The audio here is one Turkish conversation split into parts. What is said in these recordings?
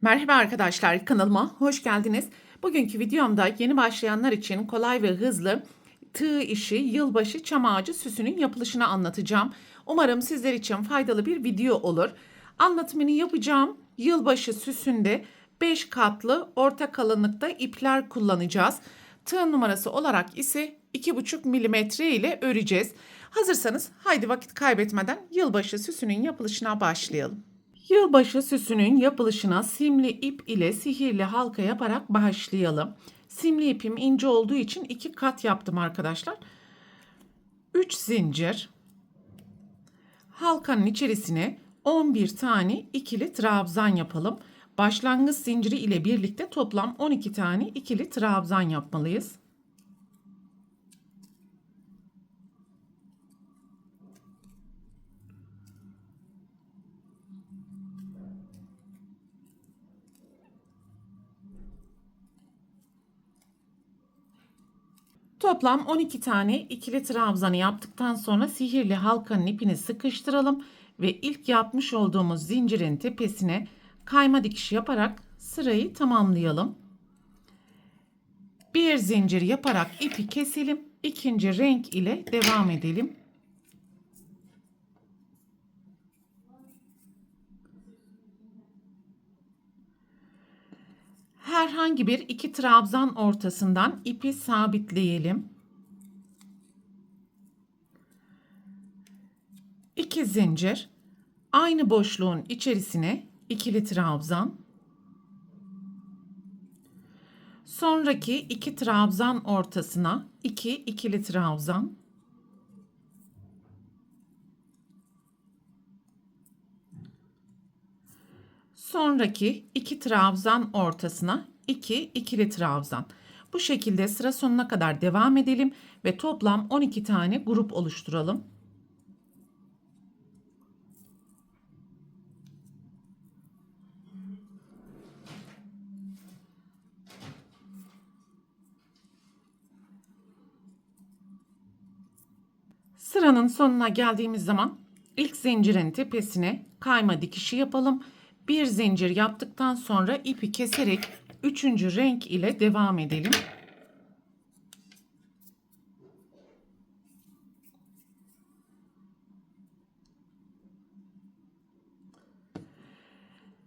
Merhaba arkadaşlar, kanalıma hoş geldiniz. Bugünkü videomda yeni başlayanlar için kolay ve hızlı tığ işi yılbaşı çam ağacı süsünün yapılışını anlatacağım. Umarım sizler için faydalı bir video olur. Anlatımını yapacağım. Yılbaşı süsünde 5 katlı orta kalınlıkta ipler kullanacağız. Tığ numarası olarak ise 2,5 milimetre ile öreceğiz. Hazırsanız haydi vakit kaybetmeden yılbaşı süsünün yapılışına başlayalım. Yılbaşı süsünün yapılışına simli ip ile sihirli halka yaparak başlayalım. Simli ipim ince olduğu için 2 kat yaptım arkadaşlar. 3 zincir. Halkanın içerisine 11 tane ikili trabzan yapalım. Başlangıç zinciri ile birlikte toplam 12 tane ikili trabzan yapmalıyız. Toplam 12 tane ikili trabzanı yaptıktan sonra sihirli halkanın ipini sıkıştıralım ve ilk yapmış olduğumuz zincirin tepesine kayma dikiş yaparak sırayı tamamlayalım. Bir zincir yaparak ipi keselim. İkinci renk ile devam edelim. Herhangi bir iki trabzan ortasından ipi sabitleyelim. 2 zincir, aynı boşluğun içerisine ikili trabzan. Sonraki iki trabzan ortasına 2 ikili trabzan. Sonraki iki trabzan ortasına 2 ikili trabzan. Bu şekilde sıra sonuna kadar devam edelim ve toplam 12 tane grup oluşturalım. Sıranın sonuna geldiğimiz zaman ilk zincirin tepesine kayma dikişi yapalım. Bir zincir yaptıktan sonra ipi keserek üçüncü renk ile devam edelim.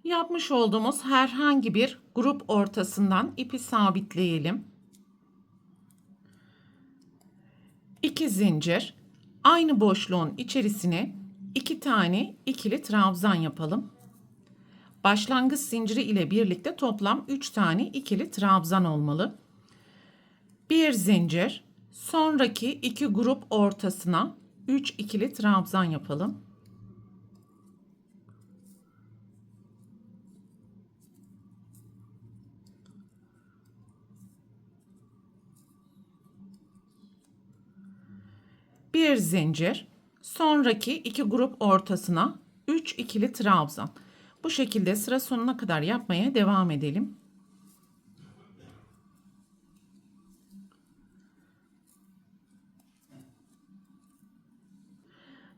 Yapmış olduğumuz herhangi bir grup ortasından ipi sabitleyelim. 2 zincir, aynı boşluğun içerisine 2 tane ikili trabzan yapalım. Başlangıç zinciri ile birlikte toplam 3 tane ikili trabzan olmalı. Bir zincir, sonraki iki grup ortasına 3 ikili trabzan yapalım. Bir zincir, sonraki iki grup ortasına 3 ikili trabzan. Bu şekilde sıra sonuna kadar yapmaya devam edelim.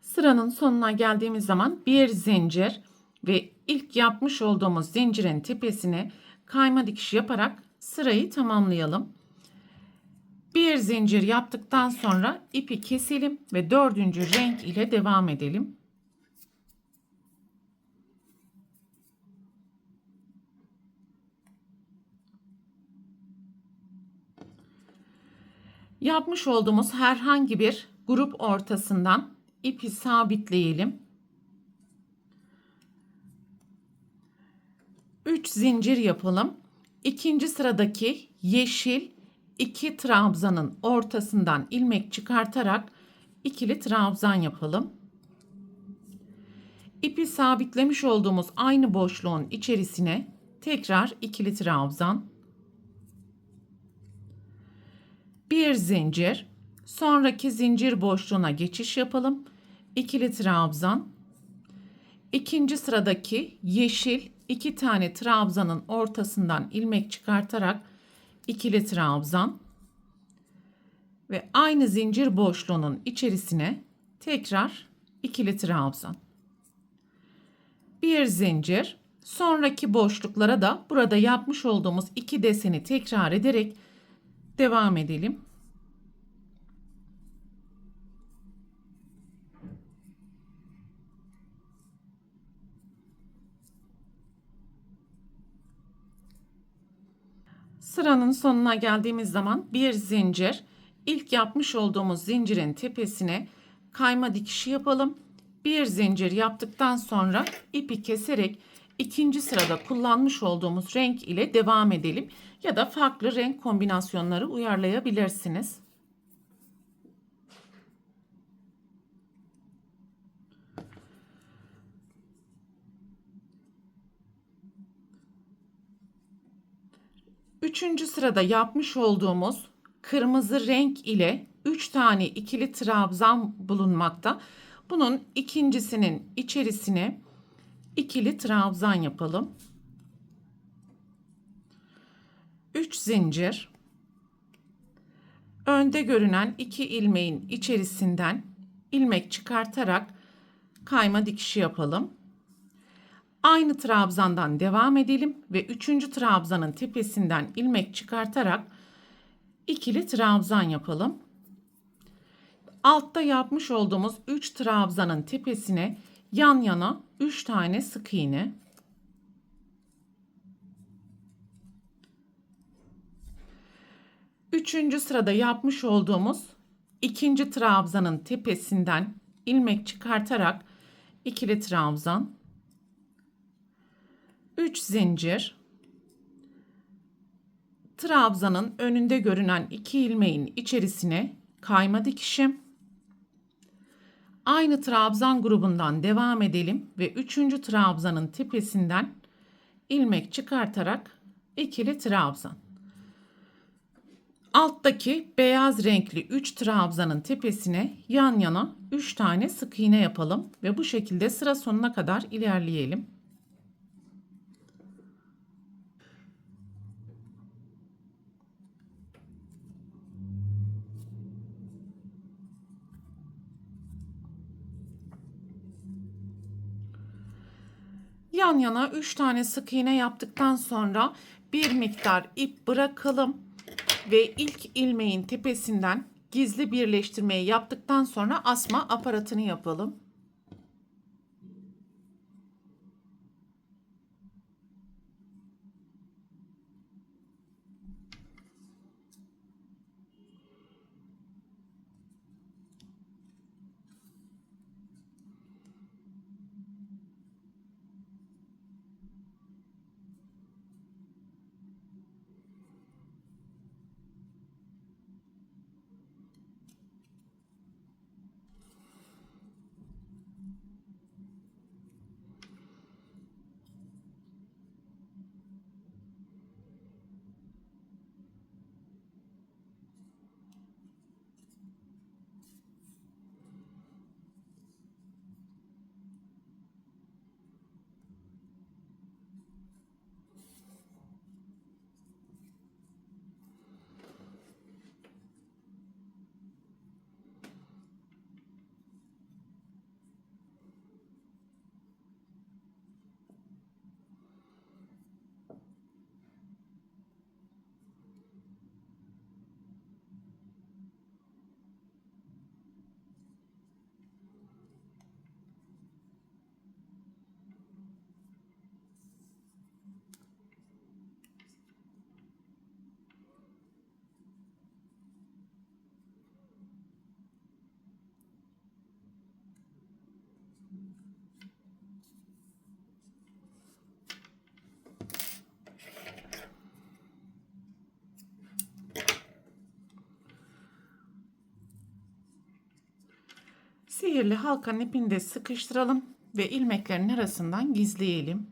Sıranın sonuna geldiğimiz zaman bir zincir ve ilk yapmış olduğumuz zincirin tepesine kayma dikiş yaparak sırayı tamamlayalım. Bir zincir yaptıktan sonra ipi keselim ve dördüncü renk ile devam edelim. Yapmış olduğumuz herhangi bir grup ortasından ipi sabitleyelim. 3 zincir yapalım. İkinci sıradaki yeşil 2 trabzanın ortasından ilmek çıkartarak ikili trabzan yapalım. İpi sabitlemiş olduğumuz aynı boşluğun içerisine tekrar ikili trabzan. Bir zincir, sonraki zincir boşluğuna geçiş yapalım. İkili trabzan. İkinci sıradaki yeşil 2 tane trabzanın ortasından ilmek çıkartarak ikili trabzan ve aynı zincir boşluğunun içerisine tekrar ikili trabzan. Bir zincir, Sonraki boşluklara da burada yapmış olduğumuz 2 deseni tekrar ederek devam edelim. Sıranın sonuna geldiğimiz zaman bir zincir, ilk yapmış olduğumuz zincirin tepesine kayma dikişi yapalım. Bir zincir yaptıktan sonra ipi keserek ikinci sırada kullanmış olduğumuz renk ile devam edelim ya da farklı renk kombinasyonları uyarlayabilirsiniz. Üçüncü sırada yapmış olduğumuz kırmızı renk ile 3 tane ikili trabzan bulunmakta. Bunun ikincisinin içerisine ikili trabzan yapalım. 3 zincir. Önde görünen 2 ilmeğin içerisinden ilmek çıkartarak kayma dikişi yapalım. Aynı trabzandan devam edelim ve 3. trabzanın tepesinden ilmek çıkartarak ikili trabzan yapalım. Altta yapmış olduğumuz 3 trabzanın tepesine yan yana 3 tane sık iğne. Üçüncü sırada yapmış olduğumuz ikinci trabzanın tepesinden ilmek çıkartarak ikili trabzan, 3 zincir, trabzanın önünde görünen 2 ilmeğin içerisine kayma dikişi. Aynı trabzan grubundan devam edelim ve 3. trabzanın tepesinden ilmek çıkartarak ikili trabzan. Alttaki beyaz renkli 3 trabzanın tepesine yan yana 3 tane sık iğne yapalım ve bu şekilde sıra sonuna kadar ilerleyelim. Yan yana 3 tane sık iğne yaptıktan sonra bir miktar ip bırakalım ve ilk ilmeğin tepesinden gizli birleştirmeyi yaptıktan sonra asma aparatını yapalım. Sihirli halkanın ipini de sıkıştıralım ve ilmeklerin arasından gizleyelim.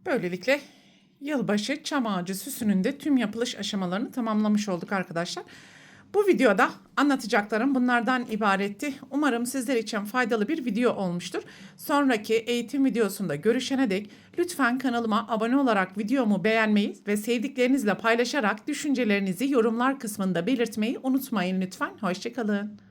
Böylelikle yılbaşı çam ağacı süsünün de tüm yapılış aşamalarını tamamlamış olduk arkadaşlar. Bu videoda anlatacaklarım bunlardan ibaretti. Umarım sizler için faydalı bir video olmuştur. Sonraki eğitim videosunda görüşene dek lütfen kanalıma abone olarak videomu beğenmeyi ve sevdiklerinizle paylaşarak düşüncelerinizi yorumlar kısmında belirtmeyi unutmayın lütfen. Hoşça kalın.